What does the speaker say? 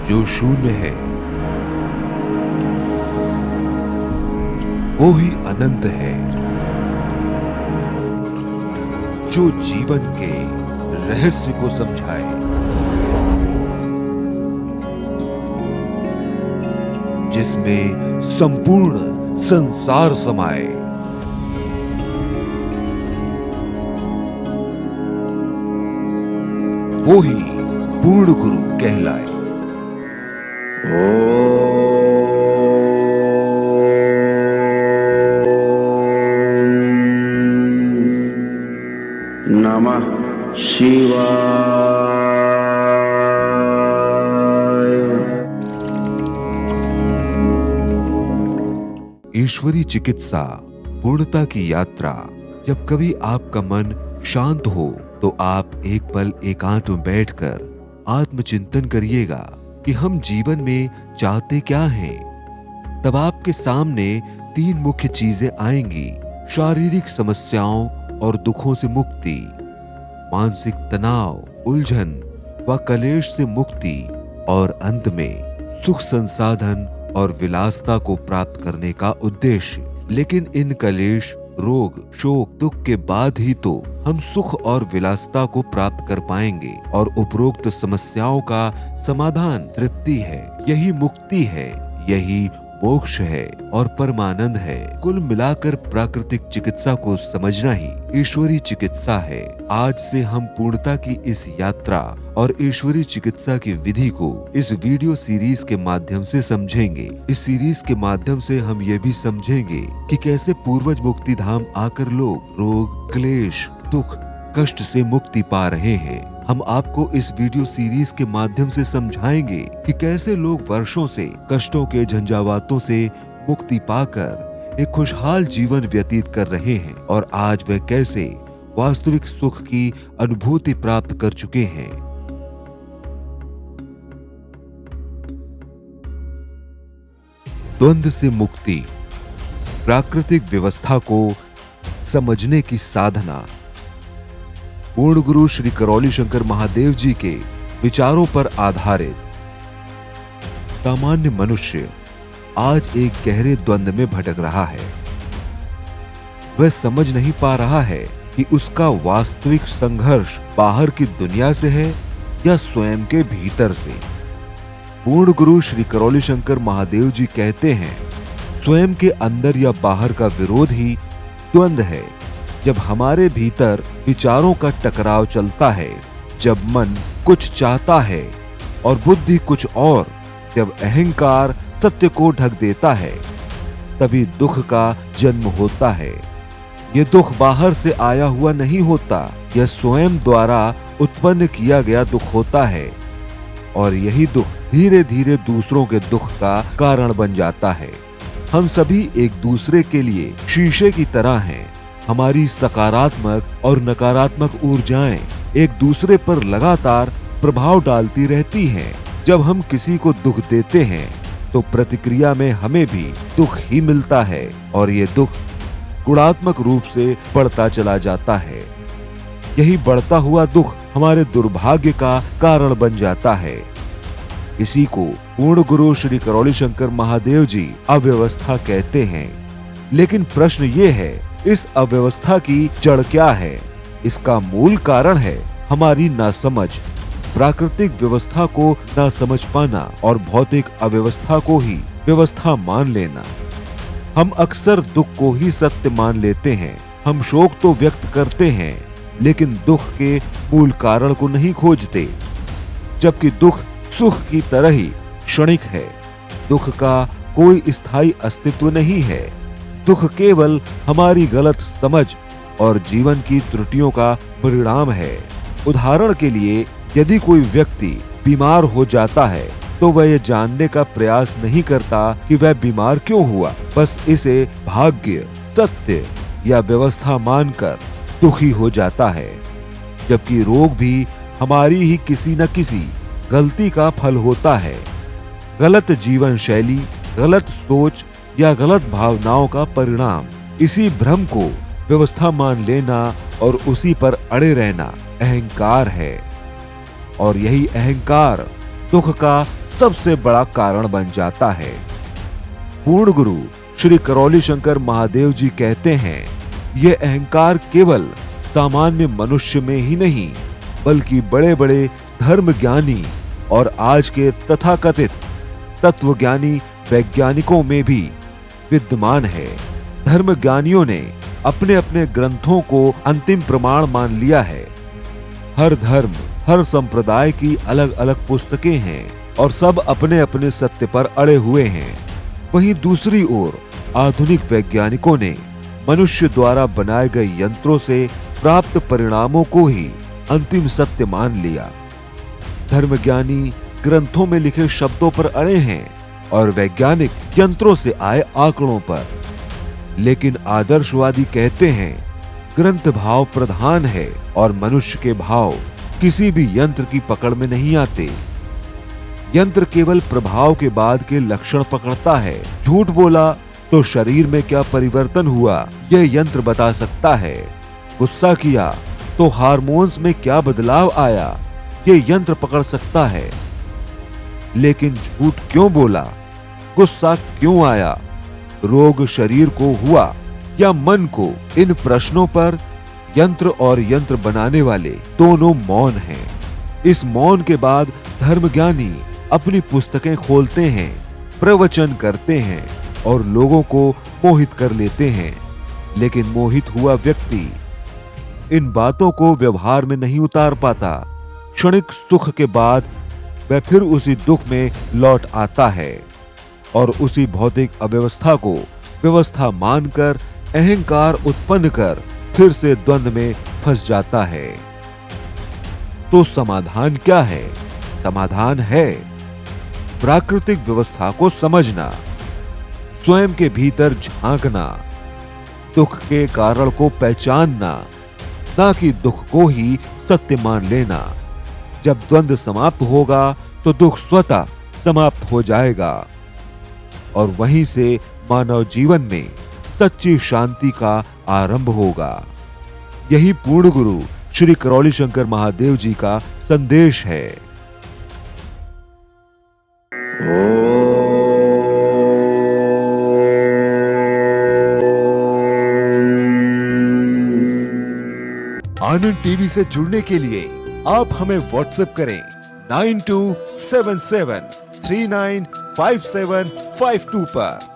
जो शून्य है वो ही अनंत है। जो जीवन के रहस्य को समझाए, जिसमें संपूर्ण संसार समाए। वो ही पूर्ण गुरु कहलाए। नमः शिवाय। ईश्वरी चिकित्सा पूर्णता की यात्रा। जब कभी आपका मन शांत हो तो आप एक पल एकांत में बैठकर आत्मचिंतन करिएगा कि हम जीवन में चाहते क्या हैं। तब आपके सामने 3 मुख्य चीजें आएंगी: शारीरिक समस्याओं और दुखों से मुक्ति, मानसिक तनाव, उलझन व कलेश से मुक्ति, और अंत में सुख, संसाधन और विलासता को प्राप्त करने का उद्देश्य। लेकिन इन कलेश, रोग, शोक, दुख के बाद ही तो हम सुख और विलासता को प्राप्त कर पाएंगे, और उपरोक्त समस्याओं का समाधान तृप्ति है। यही मुक्ति है, यही मोक्ष है और परमानंद है। कुल मिलाकर प्राकृतिक चिकित्सा को समझना ही ईश्वरी चिकित्सा है। आज से हम पूर्णता की इस यात्रा और ईश्वरी चिकित्सा की विधि को इस वीडियो सीरीज के माध्यम से समझेंगे। इस सीरीज के माध्यम से हम ये भी समझेंगे कि कैसे पूर्वज मुक्ति धाम आकर लोग रोग, क्लेश, दुख, कष्ट से मुक्ति पा रहे हैं। हम आपको इस वीडियो सीरीज के माध्यम से समझाएंगे कि कैसे लोग वर्षों से कष्टों के झंझावातों से मुक्ति पाकर एक खुशहाल जीवन व्यतीत कर रहे हैं, और आज वे कैसे वास्तविक सुख की अनुभूति प्राप्त कर चुके हैं। द्वंद्व से मुक्ति, प्राकृतिक व्यवस्था को समझने की साधना। पूर्ण गुरु श्री करौली शंकर महादेव जी के विचारों पर आधारित सामान्य मनुष्य आज एक गहरे द्वंद्व में भटक रहा है। वह समझ नहीं पा रहा है कि उसका वास्तविक संघर्ष बाहर की दुनिया से है या स्वयं के भीतर से। पूर्ण गुरु श्री करौली शंकर महादेव जी कहते हैं, स्वयं के अंदर या बाहर का विरोध ही द्वंद्व है। जब हमारे भीतर विचारों का टकराव चलता है, जब मन कुछ चाहता है और बुद्धि कुछ और, जब अहंकार सत्य को ढक देता है, तभी दुख का जन्म होता है। यह दुख बाहर से आया हुआ नहीं होता, यह स्वयं द्वारा उत्पन्न किया गया दुख होता है, और यही दुख धीरे धीरे दूसरों के दुख का कारण बन जाता है। हम सभी एक दूसरे के लिए शीशे की तरह हैं। हमारी सकारात्मक और नकारात्मक ऊर्जाएं एक दूसरे पर लगातार प्रभाव डालती रहती हैं। जब हम किसी को दुख देते हैं तो प्रतिक्रिया में हमें भी दुख ही मिलता है, और ये दुख गुणात्मक रूप से बढ़ता चला जाता है। यही बढ़ता हुआ दुख हमारे दुर्भाग्य का कारण बन जाता है। इसी को पूर्ण गुरु श्री करौली शंकर महादेव जी अव्यवस्था कहते हैं। लेकिन प्रश्न ये है, इस अव्यवस्था की जड़ क्या है? इसका मूल कारण है हमारी नासमझ। प्राकृतिक व्यवस्था को ना समझ पाना और भौतिक अव्यवस्था को ही व्यवस्था मान लेना। हम अक्सर दुख को ही सत्य मान लेते हैं। हम शोक तो व्यक्त करते हैं, लेकिन दुख के मूल कारण को नहीं खोजते। जबकि दुख सुख की तरह ही क्षणिक है। दुख का कोई स्थायी अस्तित्व नहीं है। दुख केवल हमारी गलत समझ और जीवन की त्रुटियों का परिणाम है। उदाहरण के लिए, यदि कोई व्यक्ति बीमार हो जाता है तो वह यह जानने का प्रयास नहीं करता कि वह बीमार क्यों हुआ, बस इसे भाग्य, सत्य या व्यवस्था मानकर दुखी हो जाता है। जबकि रोग भी हमारी ही किसी न किसी गलती का फल होता है। गलत जीवन शैली, गलत सोच या गलत भावनाओं का परिणाम। इसी भ्रम को व्यवस्था मान लेना और उसी पर अड़े रहना अहंकार है, और यही अहंकार दुख का सबसे बड़ा कारण बन जाता है। पूर्ण गुरु श्री करौली शंकर महादेव जी कहते हैं, ये अहंकार केवल सामान्य मनुष्य में ही नहीं बल्कि बड़े बड़े धर्म ज्ञानी और आज के तथाकथित तत्वज्ञानी वैज्ञानिकों में भी विद्यमान है। धर्म ज्ञानियों ने अपने अपने ग्रंथों को अंतिम प्रमाण मान लिया है। हर धर्म, हर संप्रदाय की अलग अलग पुस्तकें हैं और सब अपने अपने सत्य पर अड़े हुए हैं। वहीं दूसरी ओर आधुनिक वैज्ञानिकों ने मनुष्य द्वारा बनाए गए यंत्रों से प्राप्त परिणामों को ही अंतिम सत्य मान लिया। धर्मज्ञानी ग्रंथों में लिखे शब्दों पर अड़े हैं और वैज्ञानिक यंत्रों से आए आंकड़ों पर। लेकिन आदर्शवादी कहते हैं, ग्रंथ भाव प्रधान है और मनुष्य के भाव किसी भी यंत्र की पकड़ में नहीं आते। यंत्र केवल प्रभाव के बाद के लक्षण पकड़ता है। झूठ बोला तो शरीर में क्या परिवर्तन हुआ, यह यंत्र बता सकता है। गुस्सा किया तो हार्मोन्स में क्या बदलाव आया, यह यंत्र पकड़ सकता है। लेकिन झूठ क्यों बोला, गुस्सा क्यों आया, रोग शरीर को हुआ या मन को, इन प्रश्नों पर यंत्र और यंत्र बनाने वाले दोनों मौन हैं। इस मौन के बाद धर्मज्ञानी अपनी पुस्तकें खोलते हैं, प्रवचन करते हैं और लोगों को मोहित कर लेते हैं। लेकिन मोहित हुआ व्यक्ति इन बातों को व्यवहार में नहीं उतार पाता। क्षणिक सुख के बाद वह फिर उसी दुख में लौट आता है और उसी भौतिक अव्यवस्था को व्यवस्था मानकर अहंकार उत्पन्न कर फिर से द्वंद्व में फंस जाता है। तो समाधान क्या है? समाधान है प्राकृतिक व्यवस्था को समझना, स्वयं के भीतर झांकना, दुख के कारण को पहचानना, ना कि दुख को ही सत्य मान लेना। जब द्वंद्व समाप्त होगा तो दुख स्वतः समाप्त हो जाएगा और वहीं से मानव जीवन में सच्ची शांति का आरंभ होगा। यही पूर्ण गुरु श्री करौली शंकर महादेव जी का संदेश है। आनंद टीवी से जुड़ने के लिए आप हमें व्हाट्सएप करें 9277395752 पर।